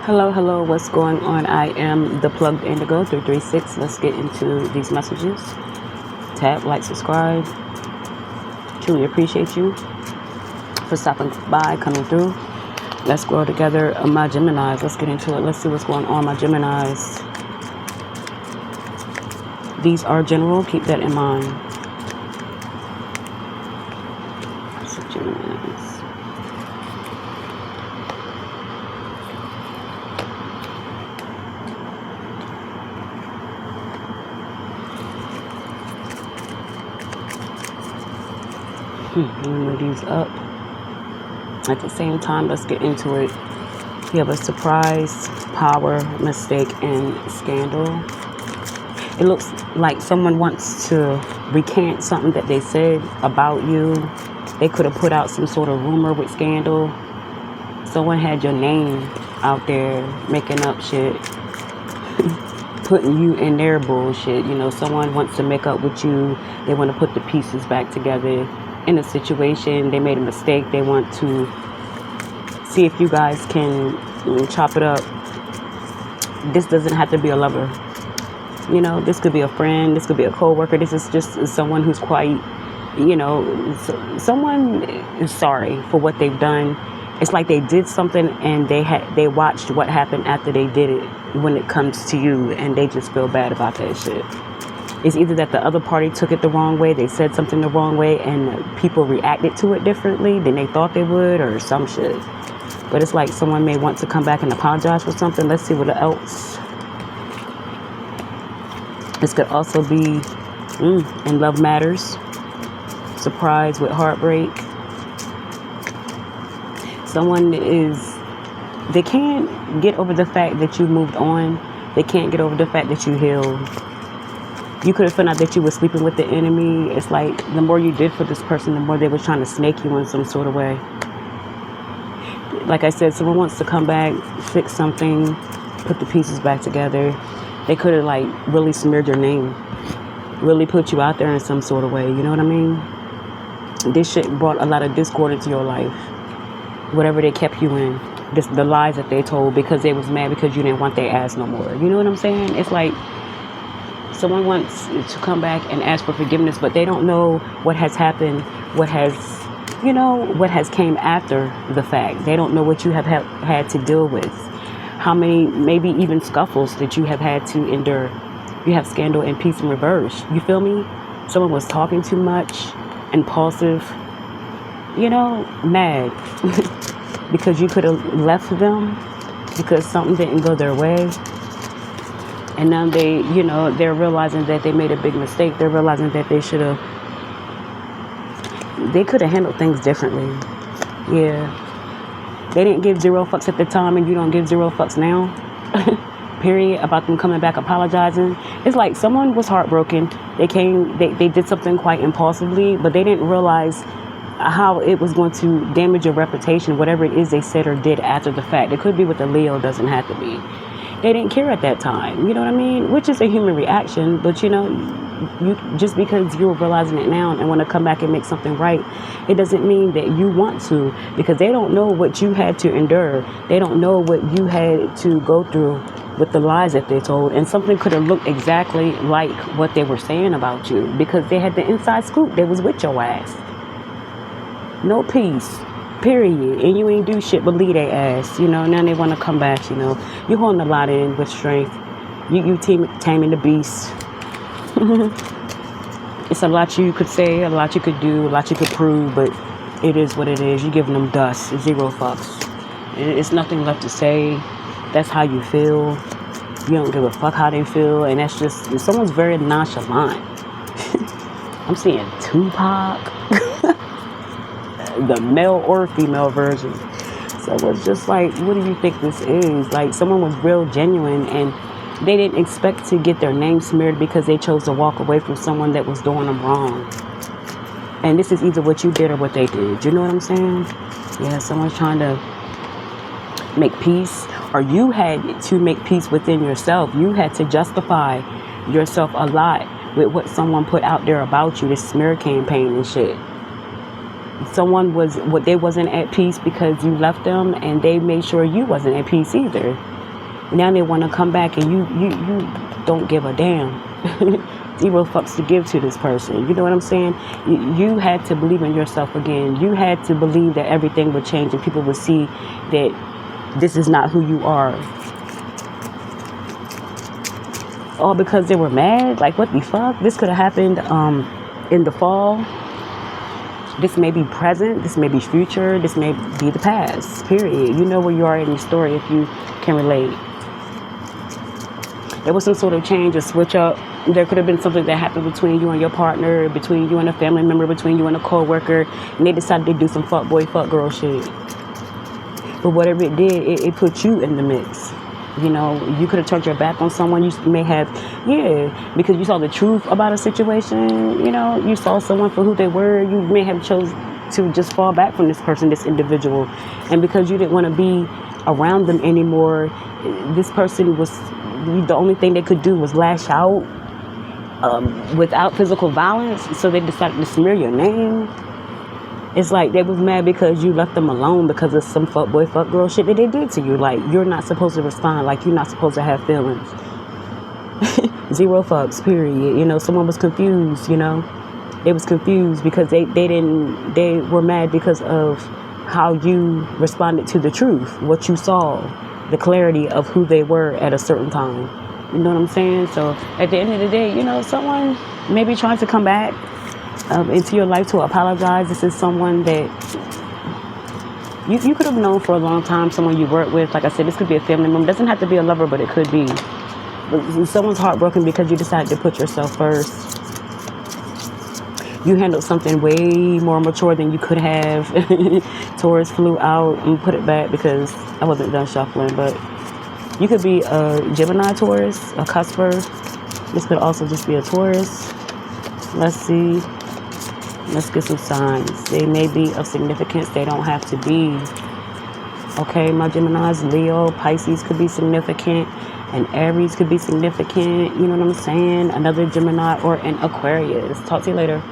Hello, what's going on? I am the plugged Indigo 336. Let's get into these messages. Tap, like, subscribe. Truly appreciate you for stopping by, coming through. Let's grow together. My Geminis, let's get into it. Let's see what's going on, my Geminis. These are general, keep that in mind. So Geminis. Let me move these up. At the same time, let's get into it. You have a surprise, power, mistake, and scandal. It looks like someone wants to recant something that they said about you. They could have put out some sort of rumor with scandal. Someone had your name out there making up shit, putting you in their bullshit. You know, someone wants to make up with you. They want to put the pieces back together in a situation. They made a mistake. They want to see if you guys can chop it up. This doesn't have to be a lover. You know, this could be a friend. This could be a co-worker. This is just someone who's quite, you know, someone is sorry for what they've done. It's like they did something and they watched what happened after they did it when it comes to you, and they just feel bad about that shit. It's either that the other party took it the wrong way, they said something the wrong way, and people reacted to it differently than they thought they would, or some shit. But it's like someone may want to come back and apologize for something. Let's see what else. This could also be in love matters. Surprise with heartbreak. They can't get over the fact that you moved on. They can't get over the fact that you healed. You could have found out that you were sleeping with the enemy. It's like the more you did for this person, the more they were trying to snake you in some sort of way. Like I said, someone wants to come back, fix something, put the pieces back together. They could have like really smeared your name, really put you out there in some sort of way. You know what I mean? This shit brought a lot of discord into your life. Whatever they kept you in, the lies that they told because they was mad because you didn't want their ass no more. You know what I'm saying? It's like someone wants to come back and ask for forgiveness, but they don't know what has happened, what has came after the fact. They don't know what you have had to deal with. How many, maybe even scuffles that you have had to endure. You have scandal and peace in reverse. You feel me? Someone was talking too much, impulsive, mad because you could have left them because something didn't go their way. And now they're realizing that they made a big mistake. They're realizing that they could have handled things differently. Yeah. They didn't give 0 fucks at the time, and you don't give 0 fucks now. Period. About them coming back apologizing. It's like someone was heartbroken. They did something quite impulsively, but they didn't realize how it was going to damage your reputation, whatever it is they said or did after the fact. It could be with a Leo, doesn't have to be. They didn't care at that time, you know what I mean? Which is a human reaction, but you just because you're realizing it now and want to come back and make something right, it doesn't mean that you want to, because they don't know what you had to endure. They don't know what you had to go through with the lies that they told, and something could have looked exactly like what they were saying about you because they had the inside scoop. They was with your ass. No peace. Period. And you ain't do shit but leave their ass. Now they want to come back. You're holding a lot in with strength. You taming the beast. It's a lot you could say, a lot you could do, a lot you could prove, but it is what it is. You're giving them dust. 0 fucks. It's nothing left to say. That's how you feel. You don't give a fuck how they feel, and that's just someone's very nonchalant. I'm seeing Tupac. The male or female version. So it's just like, what do you think this is? Like, someone was real genuine and they didn't expect to get their name smeared because they chose to walk away from someone that was doing them wrong. And this is either what you did or what they did. You know what I'm saying? Yeah, someone's trying to make peace, or you had to make peace within yourself. You had to justify yourself a lot with what someone put out there about you, this smear campaign and shit. Someone was, what, they wasn't at peace because you left them, and they made sure you wasn't at peace either. Now they want to come back, and you don't give a damn. Zero fucks to give to this person. You know what I'm saying? You had to believe in yourself again. You had to believe that everything would change and people would see that this is not who you are. All because they were mad? Like, what the fuck? This could have happened in the fall. This may be present. This may be future. This may be the past. Period. You know where you are in your story if you can relate. There was some sort of change, a switch up. There could have been something that happened between you and your partner, between you and a family member, between you and a co-worker, and they decided to do some fuck boy, fuck girl shit. But whatever it did, it put you in the mix. You know, you could have turned your back on someone. You may have, because you saw the truth about a situation. You know, you saw someone for who they were. You may have chose to just fall back from this person, this individual. And because you didn't want to be around them anymore, this person was, the only thing they could do was lash out without physical violence. So they decided to smear your name. It's like they was mad because you left them alone because of some fuckboy, fuckgirl shit that they did to you. Like, you're not supposed to respond. Like, you're not supposed to have feelings. Zero fucks, period. You know, someone was confused, you know. They was confused because they were mad because of how you responded to the truth, what you saw, the clarity of who they were at a certain time. You know what I'm saying? So at the end of the day, you know, someone may be trying to come back into your life to apologize. This is someone that you could have known for a long time, someone you worked with. Like I said, this could be a family member. It doesn't have to be a lover, but it could be. But someone's heartbroken because you decided to put yourself first. You handled something way more mature than you could have. Taurus flew out and put it back because I wasn't done shuffling. But you could be a Gemini Taurus, a cusper. This could also just be a Taurus. Let's see. Let's get some signs. They may be of significance. They don't have to be. Okay, my Geminis, Leo, Pisces could be significant. And Aries could be significant. You know what I'm saying? Another Gemini or an Aquarius. Talk to you later.